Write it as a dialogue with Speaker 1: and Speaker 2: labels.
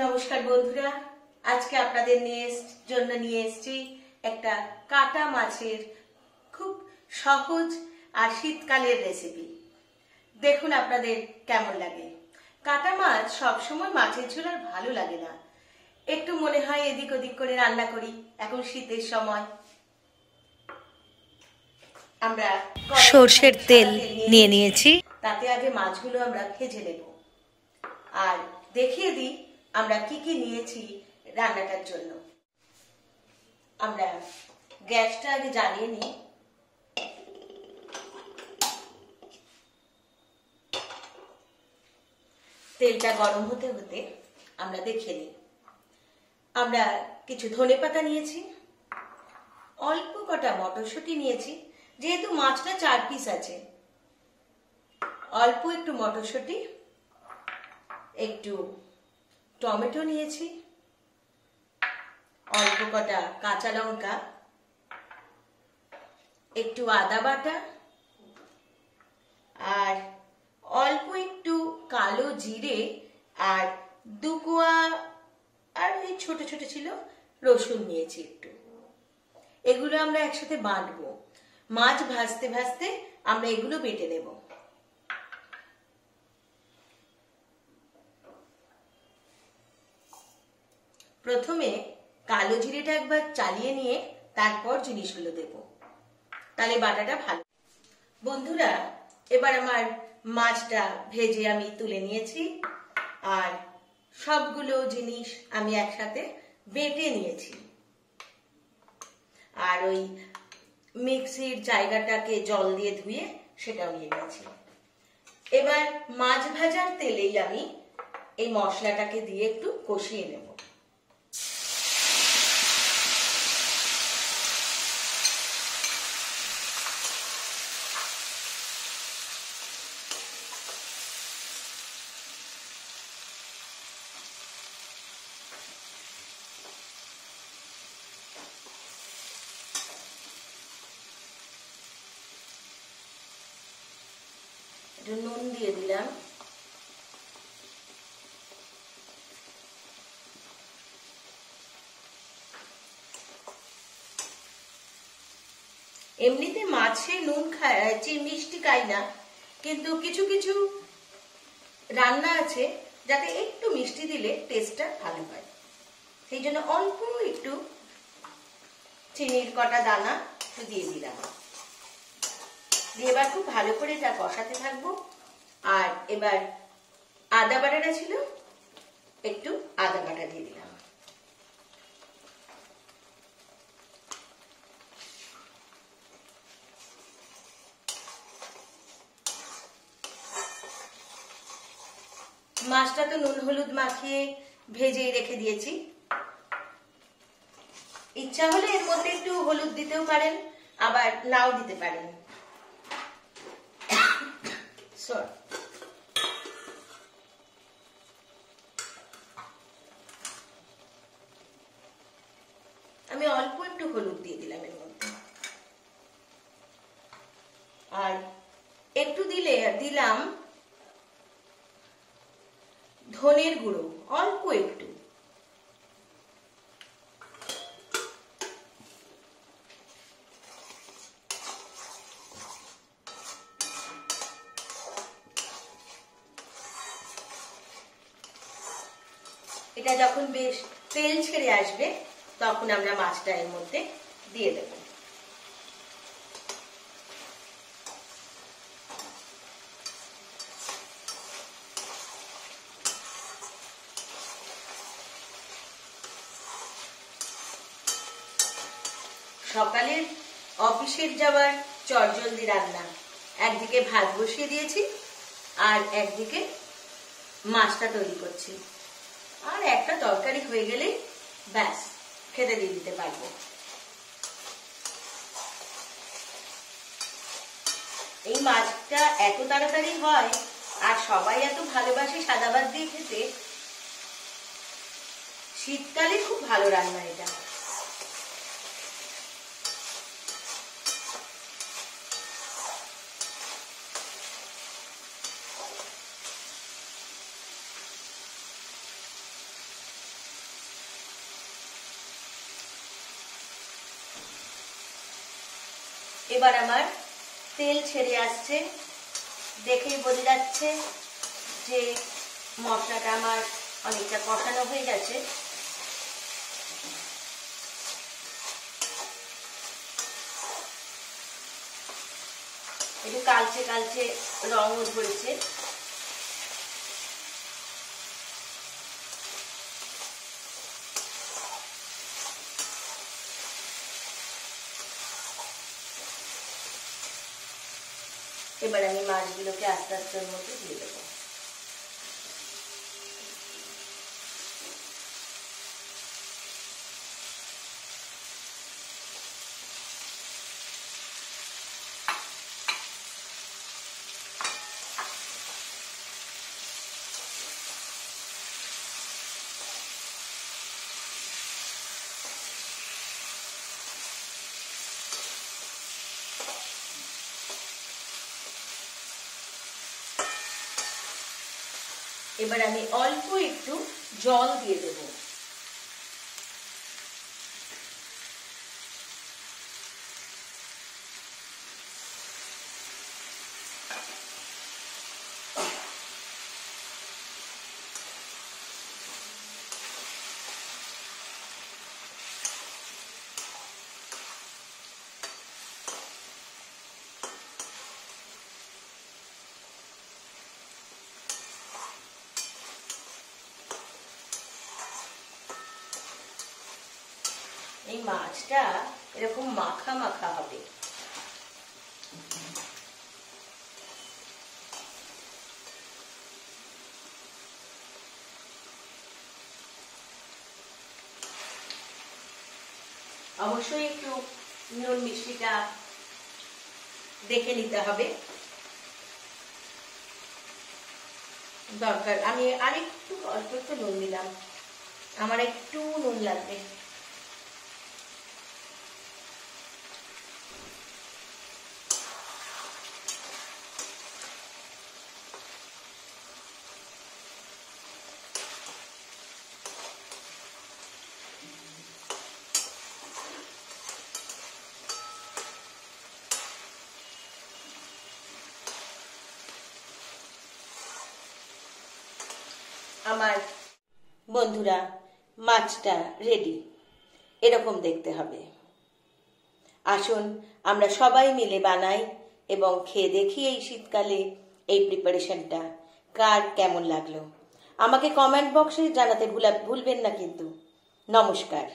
Speaker 1: নমস্কার বন্ধুরা, আজকে আপনাদের জন্য নিয়ে এসেছি একটা কাটা মাছের খুব সহজ আর শীতকালের রেসিপি। দেখুন আপনাদের কেমন লাগে। কাটা মাছ সবসময় মাছের ঝোল আর ভালো লাগে না, একটু মনে হয় এদিক ওদিক করে রান্না করি। এখন শীতের সময় আমরা সরষের তেল নিয়ে নিয়েছি, তাতে আগে মাছগুলো আমরা ভেজে নেব আর দেখিয়ে দিই আমরা কি কি নিয়েছি রান্নাটার জন্য। আমরা গ্যাসটা আগে জ্বালিয়ে নিই। তেলটা গরম হতে হতে আমরা দেখে নিই। আমরা কিছু ধনেপাতা নিয়েছি, অল্প কটা মটরশুঁটি নিয়েছি, যেহেতু মাছটা 4 পিস আছে, অল্প একটু মটরশুঁটি, একটু টমেটো নিয়েছি, অল্প কটা কাঁচা লঙ্কা, একটু আদা বাটা আর অল্প একটু কালো জিরে আর 2 কোয়া আর এই ছোট ছোট ছিল রসুন নিয়েছি একটু। এগুলো আমরা একসাথে বাটবো। মাছ ভাজতে ভাজতে আমরা এগুলো বেটে নেব। প্রথমে কালো জিরেটা একবার চালিয়ে নিয়ে তারপর জিনিসগুলো দেব, তাহলে বাটাটা ভালো। বন্ধুরা, এবার আমার মাছটা ভেজে আমি তুলে নিয়েছি আর সবগুলো জিনিস আমি একসাথে বেটে নিয়েছি। আর ওই মিক্সির জায়গাটাকে জল দিয়ে ধুয়ে সেটাও নিয়ে নিয়েছি। এবার মাছ ভাজার তেলেই আমি এই মশলাটাকে দিয়ে একটু কষিয়ে নেব। একটু নুন দিয়ে দিলাম, এমনিতে মাছে নুন খায়, মিষ্টি খাই না, কিন্তু কিছু কিছু রান্না আছে যাতে একটু মিষ্টি দিলে টেস্টটা ভালো হয়, সেই জন্য অল্প একটু চিনির কটা দানা দিয়ে দিলাম। দিয়ে এবার খুব ভালো করে এটা কষাতে থাকবো। আর এবার আদা বাটাটা ছিল, একটু আদা বাটা দিয়ে দিলাম। মাছটা তো নুন হলুদ মাখিয়ে ভেজেই রেখে দিয়েছি। ইচ্ছা হলে এর মধ্যে একটু হলুদ দিতেও পারেন, আবার নাও দিতে পারেন। আমি অল্প একটু হলুদ দিয়ে দিলাম এর মধ্যে, আর একটু দিলাম ধনের গুঁড়ো, অল্প একটু। এটা যখন বেশ তেল ছেড়ে আসবে তখন আমরা মাছটা এর মধ্যে দিয়ে দেব। সকালের অফিসের যাওয়ার চটজলদি রান্না, একদিকে ভাত বসিয়ে দিয়েছি আর একদিকে মাছটা তৈরি করছি। আর একটা তরকারি হয়ে গেলে ব্যাস খেতে দিয়ে দিতে পারবো। এই মাছটা এত তাড়াতাড়ি হয় আর সবাই এত ভালোবাসে সাদা ভাত দিয়ে খেতে। শীতকালে খুব ভালো রান্না এটা। এবার আমার তেল ছেড়ে আসছে, দেখেই বোঝা যাচ্ছে যে মশলাটা আমার অনেকটা কষানো হয়ে গেছে। একটু কালচে কালচে রঙও ধরেছে। এবার আমি মাছগুলোকে আস্তে আস্তে ওর মধ্যে দিয়ে দেবো। এবার আমি অল্প একটু জল দিয়ে দেব। এই মাছটা এরকম মাখা মাখা হবে। অবশ্যই একটু নুন মিষ্টিটা দেখে নিতে হবে। দরকার আমি আরেকটু অল্প একটু নুন দিলাম, আমার একটু নুন লাগবে। আমার বন্ধুরা মাছটা রেডি, এরকম দেখতে হবে। আসুন আমরা সবাই মিলে বানাই এবং খেয়ে দেখি এই শীতকালে এই প্রিপারেশনটা কার কেমন লাগলো। আমাকে কমেন্ট বক্সে জানাতে ভুলবেন না কিন্তু। নমস্কার।